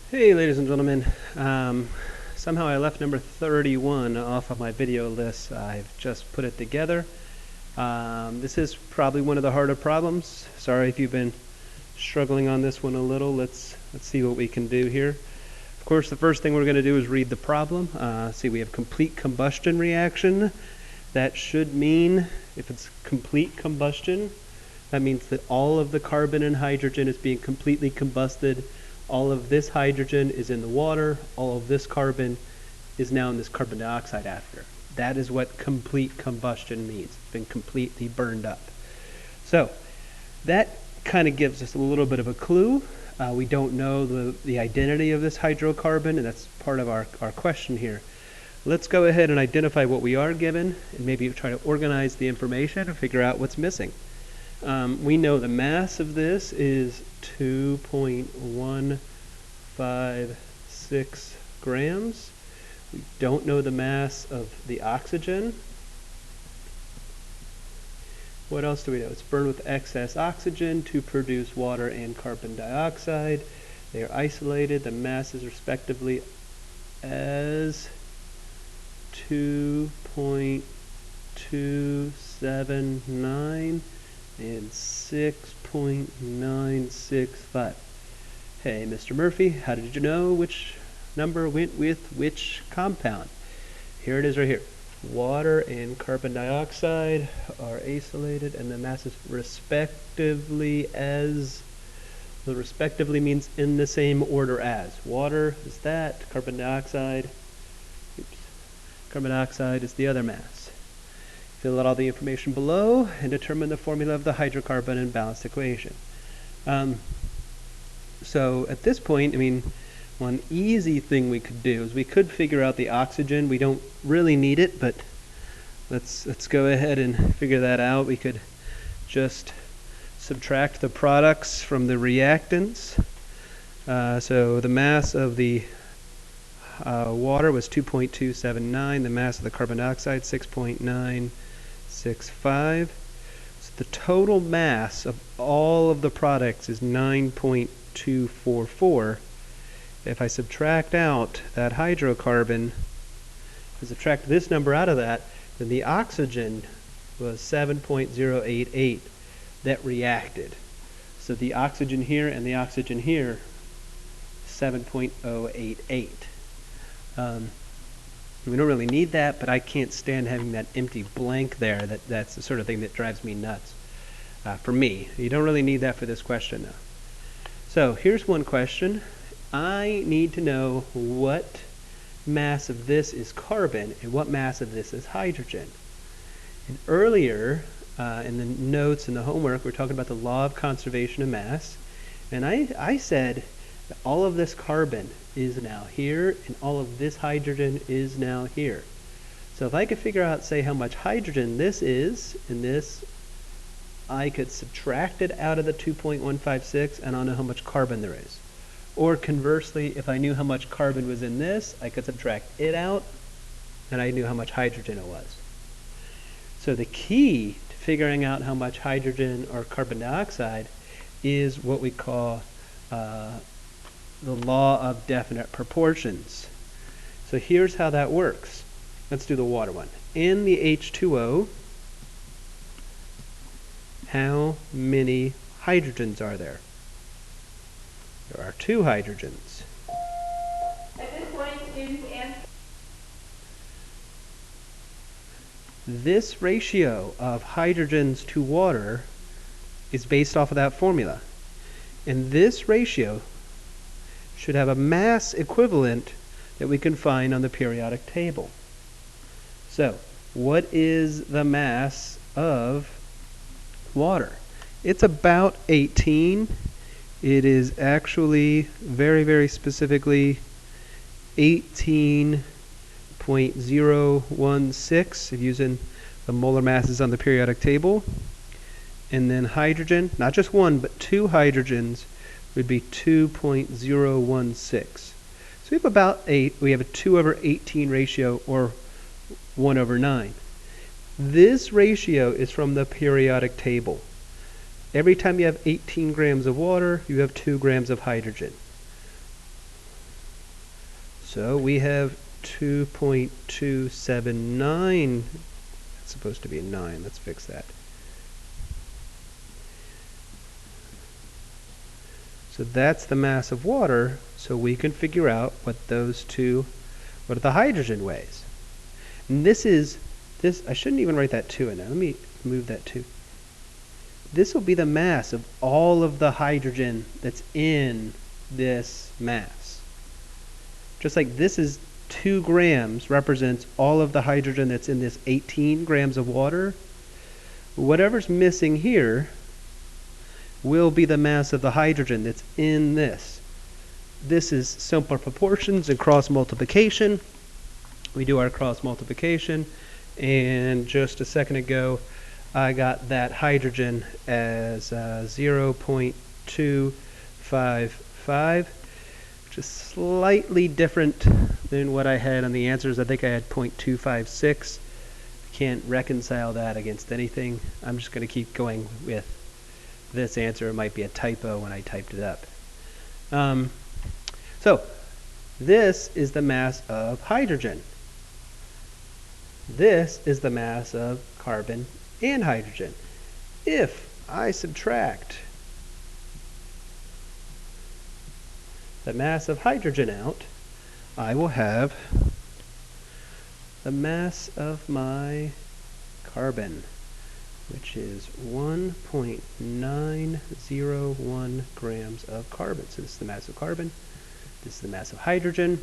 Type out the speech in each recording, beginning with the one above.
Hey ladies and gentlemen, somehow I left number 31 off of my video list. I've just put it together. This is probably one of the harder problems. Sorry if you've been struggling on this one a little. Let's see what we can do here. Of course, the first thing we're going to do is read the problem. See, we have complete combustion reaction. That should mean, if it's complete combustion, that means that all of the carbon and hydrogen is being completely combusted. All of this hydrogen is in the water. All of this carbon is now in this carbon dioxide after. That is what complete combustion means. It's been completely burned up. So that kind of gives us a little bit of a clue. We don't know the identity of this hydrocarbon, and that's part of our question here. Let's go ahead and identify what we are given and maybe try to organize the information and figure out what's missing. We know the mass of this is 2.156 grams. We don't know the mass of the oxygen. What else do we know? It's burned with excess oxygen to produce water and carbon dioxide. They are isolated. The mass is respectively as 2.279 and 6.965. Hey, Mr. Murphy, how did you know which number went with which compound? Here it is right here. Water and carbon dioxide are isolated, and the masses respectively as. The respectively means in the same order as. Water is that, carbon dioxide is the other mass. Fill out all the information below and determine the formula of the hydrocarbon and balanced equation. So at this point, one easy thing we could do is we could figure out the oxygen. We don't really need it, but let's go ahead and figure that out. We could just subtract the products from the reactants. So the mass of the water was 2.279. The mass of the carbon dioxide 6.965. So the total mass of all of the products is 9.244. If I subtract out that hydrocarbon, subtract this number out of that, then the oxygen was 7.088 that reacted. So the oxygen here and the oxygen here, 7.088. We don't really need that, but I can't stand having that empty blank there. That's the sort of thing that drives me nuts. For me, you don't really need that for this question though. So here's one question. I need to know what mass of this is carbon and what mass of this is hydrogen. And earlier in the notes and the homework, we're talking about the law of conservation of mass. And I said that all of this carbon is now here and all of this hydrogen is now here. So if I could figure out, say, how much hydrogen this is in this, I could subtract it out of the 2.156 and I'll know how much carbon there is. Or conversely, if I knew how much carbon was in this, I could subtract it out and I knew how much hydrogen it was. So the key to figuring out how much hydrogen or carbon dioxide is what we call the law of definite proportions. So here's how that works. Let's do the water one. In the H2O, how many hydrogens are there? There are 2 hydrogens. At this point, students answer. This ratio of hydrogens to water is based off of that formula. And this ratio should have a mass equivalent that we can find on the periodic table. So, what is the mass of water? It's about 18. It is actually very, very specifically 18.016 if using the molar masses on the periodic table. And then hydrogen, not just one, but 2 hydrogens would be 2.016. So we have about 8. We have a 2 over 18 ratio, or 1 over 9. This ratio is from the periodic table. Every time you have 18 grams of water, you have 2 grams of hydrogen. So we have 2.279. It's supposed to be a 9. Let's fix that. So that's the mass of water, so we can figure out what are the hydrogen weighs. And I shouldn't even write that 2 in there. Let me move that 2. This will be the mass of all of the hydrogen that's in this mass. Just like this is 2 grams represents all of the hydrogen that's in this 18 grams of water, whatever's missing here will be the mass of the hydrogen that's in this. This is simple proportions and cross multiplication. We do our cross multiplication, and just a second ago I got that hydrogen as 0.255, which is slightly different than what I had on the answers. I think I had 0.256. Can't reconcile that against anything. I'm just going to keep going with this answer. It might be a typo when I typed it up. So this is the mass of hydrogen. This is the mass of carbon and hydrogen. If I subtract the mass of hydrogen out, I will have the mass of my carbon, which is 1.901 grams of carbon. So this is the mass of carbon. This is the mass of hydrogen.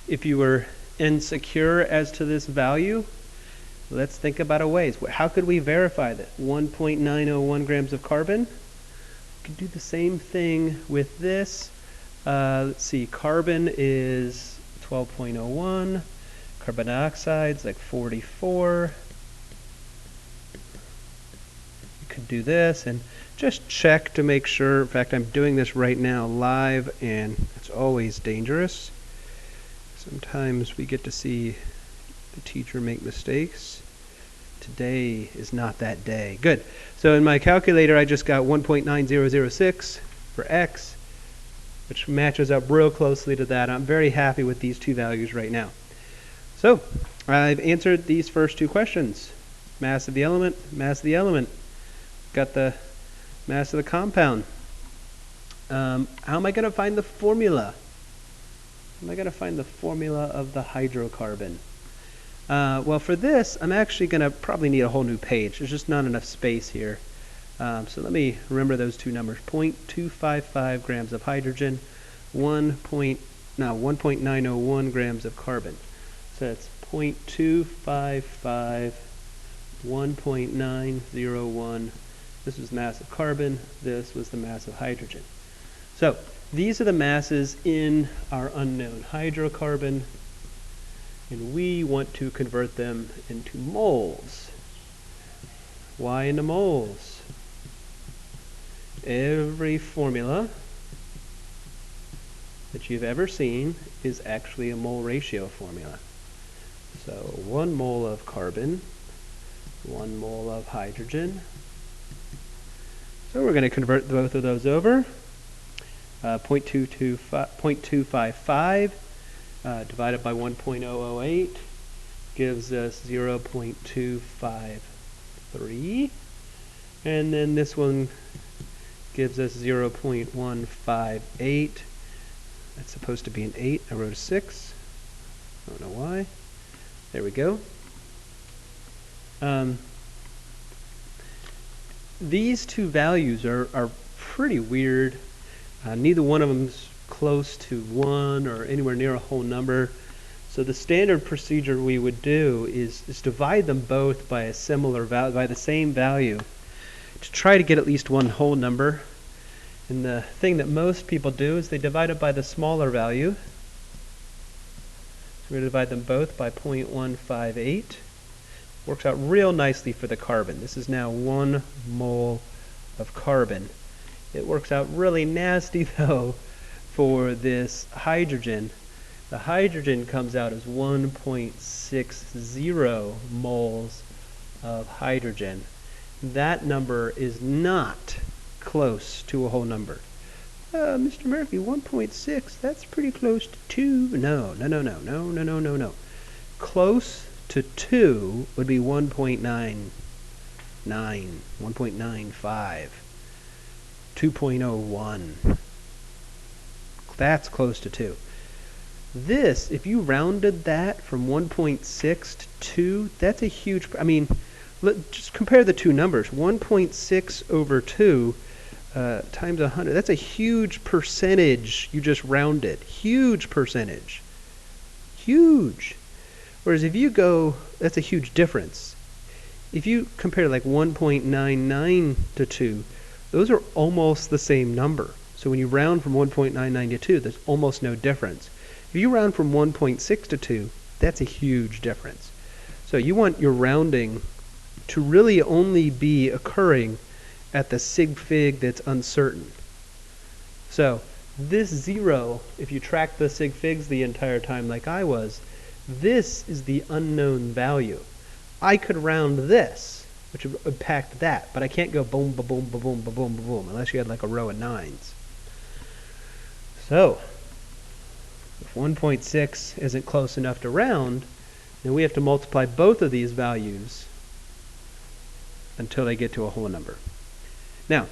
If you were insecure as to this value, let's think about a way. How could we verify that? 1.901 grams of carbon. We could do the same thing with this. Let's see, carbon is 12.01. Carbon dioxide's like 44. You could do this and just check to make sure. In fact, I'm doing this right now live, and it's always dangerous. Sometimes we get to see the teacher make mistakes. Today is not that day. Good. So in my calculator, I just got 1.9006 for x, which matches up real closely to that. I'm very happy with these two values right now. So I've answered these first two questions. Mass of the element, mass of the element. Got the mass of the compound. How am I going to find the formula? How am I going to find the formula of the hydrocarbon? Well, for this, I'm actually going to probably need a whole new page. There's just not enough space here. So let me remember those two numbers. 0.255 grams of hydrogen, 1.901 grams of carbon. So that's 0.255, 1.901. This was mass of carbon. This was the mass of hydrogen. So these are the masses in our unknown hydrocarbon, and we want to convert them into moles. Why into moles? Every formula that you've ever seen is actually a mole ratio formula. So 1 mole of carbon, 1 mole of hydrogen. So we're going to convert both of those over. 0.255 divided by 1.008 gives us 0.253. And then this one gives us 0.158. That's supposed to be an 8. I wrote a 6. I don't know why. There we go. These two values are pretty weird. Neither one of them is close to 1 or anywhere near a whole number. So the standard procedure we would do is divide them both by a similar value, by the same value, to try to get at least one whole number. And the thing that most people do is they divide it by the smaller value. So we're going to divide them both by 0.158. Works out real nicely for the carbon. This is now 1 mole of carbon. It works out really nasty, though, for this hydrogen. The hydrogen comes out as 1.60 moles of hydrogen. That number is not close to a whole number. Mr. Murphy, 1.6, that's pretty close to 2. No. Close to 2 would be 1.99, 1.95, 2.01. That's close to 2. This, if you rounded that from 1.6 to 2, that's a huge, just compare the two numbers. 1.6 over 2 times 100, that's a huge percentage you just rounded. Huge percentage. Huge. Whereas if you go, that's a huge difference. If you compare like 1.99 to 2, those are almost the same number. So when you round from 1.99 to 2, there's almost no difference. If you round from 1.6 to 2, that's a huge difference. So you want your rounding to really only be occurring at the sig fig that's uncertain. So this 0, if you track the sig figs the entire time like I was, this is the unknown value. I could round this, which would impact that, but I can't go boom, ba-boom, ba-boom, ba-boom, ba-boom, unless you had like a row of 9s. So if 1.6 isn't close enough to round, then we have to multiply both of these values until they get to a whole number. Now,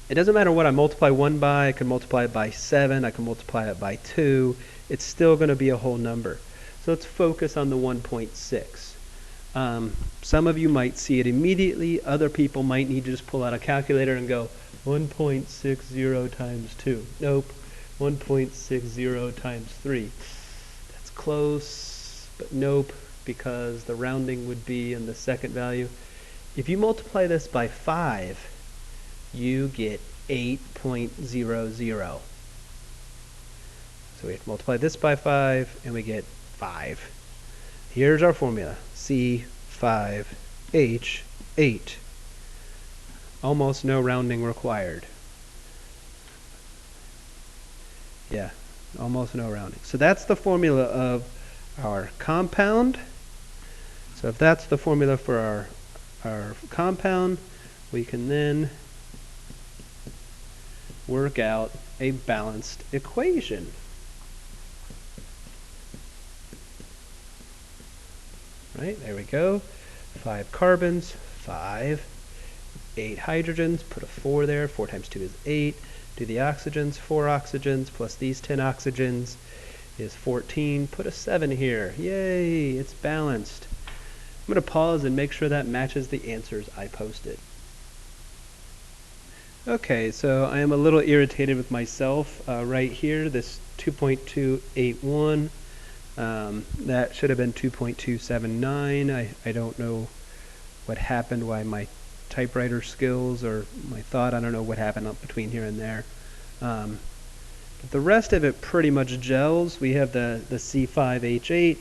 it doesn't matter what I multiply 1 by. I can multiply it by 7. I can multiply it by 2. It's still going to be a whole number. So let's focus on the 1.6. Some of you might see it immediately. Other people might need to just pull out a calculator and go 1.60 times 2. Nope. 1.60 times 3. That's close, but nope, because the rounding would be in the second value. If you multiply this by 5, you get 8.00. So we have to multiply this by 5, and we get 5. Here's our formula, C5H8. Almost no rounding required. Yeah, almost no rounding. So that's the formula of our compound. So if that's the formula for our compound, we can then work out a balanced equation. Right, there we go. 5 carbons, 5, 8 hydrogens, put a 4 there. 4 times 2 is 8. Do the oxygens, 4 oxygens plus these 10 oxygens is 14. Put a 7 here. Yay, it's balanced. I'm going to pause and make sure that matches the answers I posted. Okay, so I am a little irritated with myself right here. This 2.281, that should have been 2.279. I don't know what happened, why my typewriter skills or my thought, I don't know what happened up between here and there. But the rest of it pretty much gels. We have the C5H8,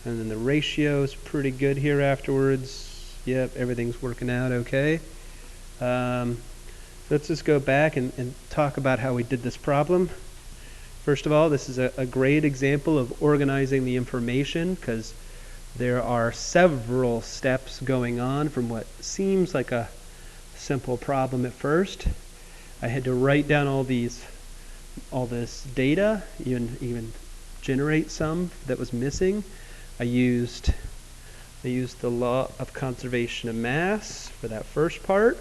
and then the ratio is pretty good here afterwards. Yep, everything's working out okay. Let's just go back and talk about how we did this problem. First of all, this is a great example of organizing the information, because there are several steps going on from what seems like a simple problem at first. I had to write down all this data, even generate some that was missing. I used the law of conservation of mass for that first part,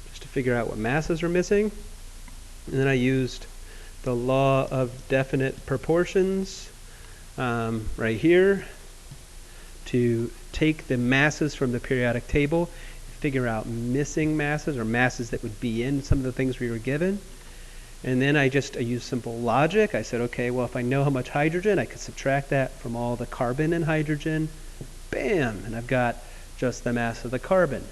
just to figure out what masses are missing. And then I used the law of definite proportions right here to take the masses from the periodic table, figure out missing masses or masses that would be in some of the things we were given. And then I used simple logic. I said, okay, well, if I know how much hydrogen, I could subtract that from all the carbon and hydrogen. Bam! And I've got just the mass of the carbon.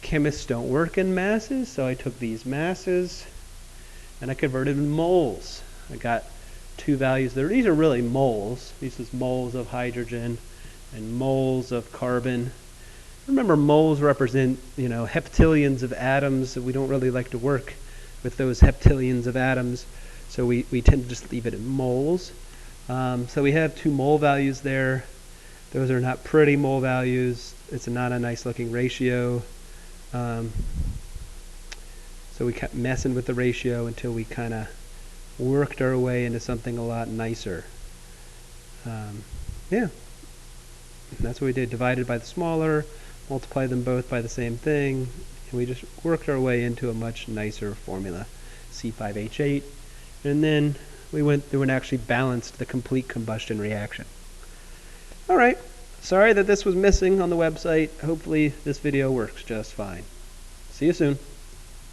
Chemists don't work in masses, so I took these masses and I converted them to moles. I got two values there. These are really moles. These is moles of hydrogen and moles of carbon. Remember, moles represent, heptillions of atoms. We don't really like to work with those heptillions of atoms, so we tend to just leave it in moles. So we have two mole values there. Those are not pretty mole values. It's not a nice looking ratio. So we kept messing with the ratio until we kind of worked our way into something a lot nicer. Yeah, that's what we did. Divided by the smaller, multiply them both by the same thing, and we just worked our way into a much nicer formula, C5H8, and then we went through and actually balanced the complete combustion reaction. All right, sorry that this was missing on the website. Hopefully this video works just fine. See you soon.